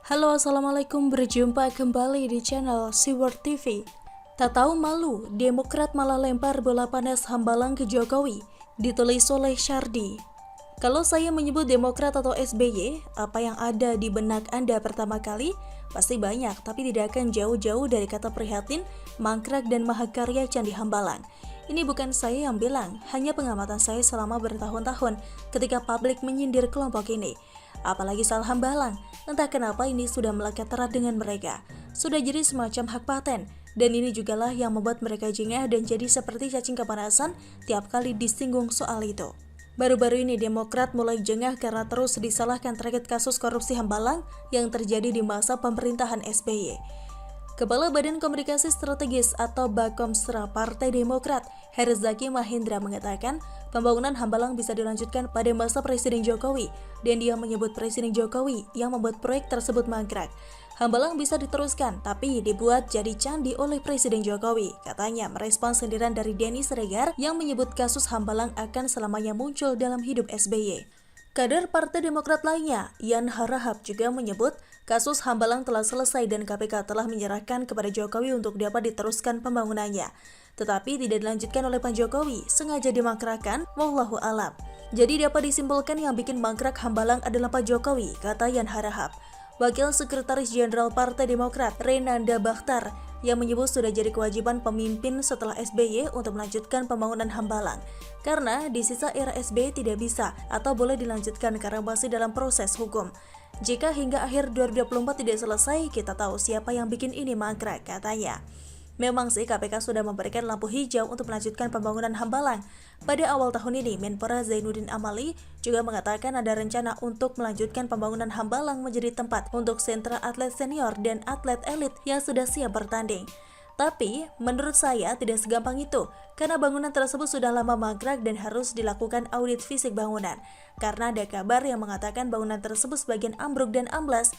Halo, assalamualaikum. Berjumpa kembali di channel Siward TV. Tak tahu malu, Demokrat malah lempar bola panas Hambalang ke Jokowi. Ditulis oleh Syardi. Kalau saya menyebut Demokrat atau SBY, apa yang ada di benak Anda pertama kali? Pasti banyak, tapi tidak akan jauh-jauh dari kata prihatin, mangkrak dan mahakarya Candi Hambalang. Ini bukan saya yang bilang, hanya pengamatan saya selama bertahun-tahun ketika publik menyindir kelompok ini. Apalagi soal Hambalang, entah kenapa ini sudah melekat erat dengan mereka. Sudah jadi semacam hak paten, dan ini jugalah yang membuat mereka jengah dan jadi seperti cacing kepanasan tiap kali disinggung soal itu. Baru-baru ini Demokrat mulai jengah karena terus disalahkan terkait kasus korupsi Hambalang yang terjadi di masa pemerintahan SBY. Kepala Badan Komunikasi Strategis atau Bakomstra Partai Demokrat, Herzaki Mahendra mengatakan pembangunan Hambalang bisa dilanjutkan pada masa Presiden Jokowi, dan dia menyebut Presiden Jokowi yang membuat proyek tersebut mangkrak. Hambalang bisa diteruskan, tapi dibuat jadi candi oleh Presiden Jokowi, katanya merespon sindiran dari Denny Siregar yang menyebut kasus Hambalang akan selamanya muncul dalam hidup SBY. Kader Partai Demokrat lainnya, Yan Harahap juga menyebut kasus Hambalang telah selesai dan KPK telah menyerahkan kepada Jokowi untuk dapat diteruskan pembangunannya. Tetapi tidak dilanjutkan oleh Pak Jokowi, sengaja dimangkrakkan, wallahu alam. Jadi dapat disimpulkan yang bikin mangkrak Hambalang adalah Pak Jokowi, kata Yan Harahap. Wakil Sekretaris Jenderal Partai Demokrat, Renanda Bakhtar, yang menyebut sudah jadi kewajiban pemimpin setelah SBY untuk melanjutkan pembangunan Hambalang. Karena di sisa era SBY tidak bisa atau boleh dilanjutkan karena masih dalam proses hukum. Jika hingga akhir 2024 tidak selesai, kita tahu siapa yang bikin ini mangkrak, katanya. Memang sih KPK sudah memberikan lampu hijau untuk melanjutkan pembangunan Hambalang. Pada awal tahun ini, Menpora Zainuddin Amali juga mengatakan ada rencana untuk melanjutkan pembangunan Hambalang menjadi tempat untuk sentra atlet senior dan atlet elit yang sudah siap bertanding. Tapi, menurut saya tidak segampang itu, karena bangunan tersebut sudah lama mangkrak dan harus dilakukan audit fisik bangunan. Karena ada kabar yang mengatakan bangunan tersebut sebagian ambruk dan amblas,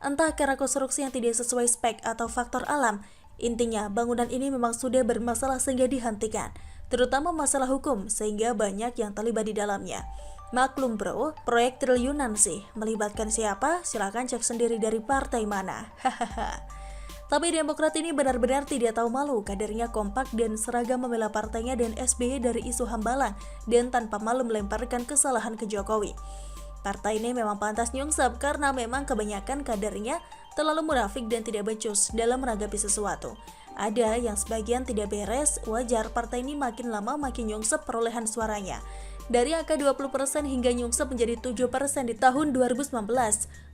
entah karena konstruksi yang tidak sesuai spek atau faktor alam. Intinya, bangunan ini memang sudah bermasalah sehingga dihentikan, terutama masalah hukum, sehingga banyak yang terlibat di dalamnya. Maklum bro, proyek triliunan sih, melibatkan siapa? Silakan cek sendiri dari partai mana. Hahaha. Tapi Demokrat ini benar-benar tidak tahu malu, kadernya kompak dan seragam membela partainya dan SBY dari isu Hambalang, dan tanpa malu melemparkan kesalahan ke Jokowi. Partai ini memang pantas nyungsep karena memang kebanyakan kadernya terlalu munafik dan tidak becus dalam menanggapi sesuatu. Ada yang sebagian tidak beres, wajar partai ini makin lama makin nyungsep perolehan suaranya. Dari angka 20% hingga nyungsep menjadi 7% di tahun 2019.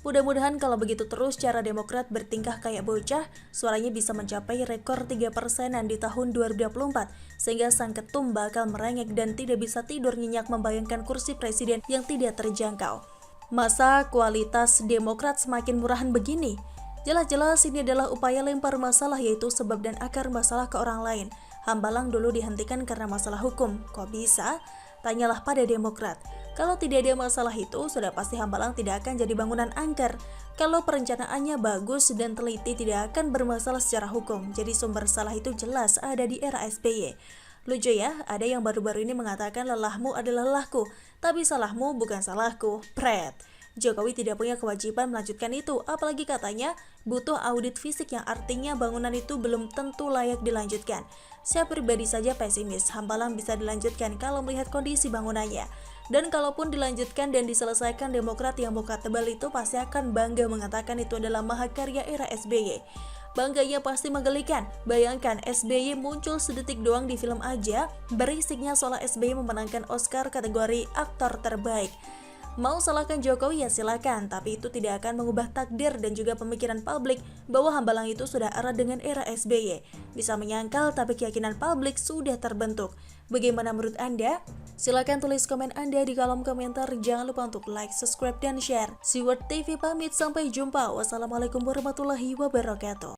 Mudah-mudahan kalau begitu terus cara Demokrat bertingkah kayak bocah, suaranya bisa mencapai rekor 3%-an di tahun 2024, sehingga sang ketum bakal merengek dan tidak bisa tidur nyenyak membayangkan kursi presiden yang tidak terjangkau. Masa kualitas Demokrat semakin murahan begini? Jelas-jelas ini adalah upaya lempar masalah, yaitu sebab dan akar masalah ke orang lain. Hambalang dulu dihentikan karena masalah hukum. Kok bisa? Tanyalah pada Demokrat. Kalau tidak ada masalah itu, sudah pasti Hambalang tidak akan jadi bangunan angker. Kalau perencanaannya bagus dan teliti, tidak akan bermasalah secara hukum. Jadi sumber salah itu jelas ada di era SBY. Lucu ya, ada yang baru-baru ini mengatakan lelahmu adalah lelahku, tapi salahmu bukan salahku. Pret. Jokowi tidak punya kewajiban melanjutkan itu, apalagi katanya butuh audit fisik yang artinya bangunan itu belum tentu layak dilanjutkan. Saya pribadi saja pesimis, Hambalang bisa dilanjutkan kalau melihat kondisi bangunannya. Dan kalaupun dilanjutkan dan diselesaikan, Demokrat yang muka tebal itu pasti akan bangga mengatakan itu adalah mahakarya era SBY. Bangganya pasti menggelikan. Bayangkan SBY muncul sedetik doang di film aja, berisiknya soal SBY memenangkan Oscar kategori aktor terbaik. Mau salahkan Jokowi ya silakan, tapi itu tidak akan mengubah takdir dan juga pemikiran publik bahwa Hambalang itu sudah erat dengan era SBY. Bisa menyangkal, tapi keyakinan publik sudah terbentuk. Bagaimana menurut Anda? Silakan tulis komen Anda di kolom komentar. Jangan lupa untuk like, subscribe, dan share. Siward TV pamit, sampai jumpa. Wassalamualaikum warahmatullahi wabarakatuh.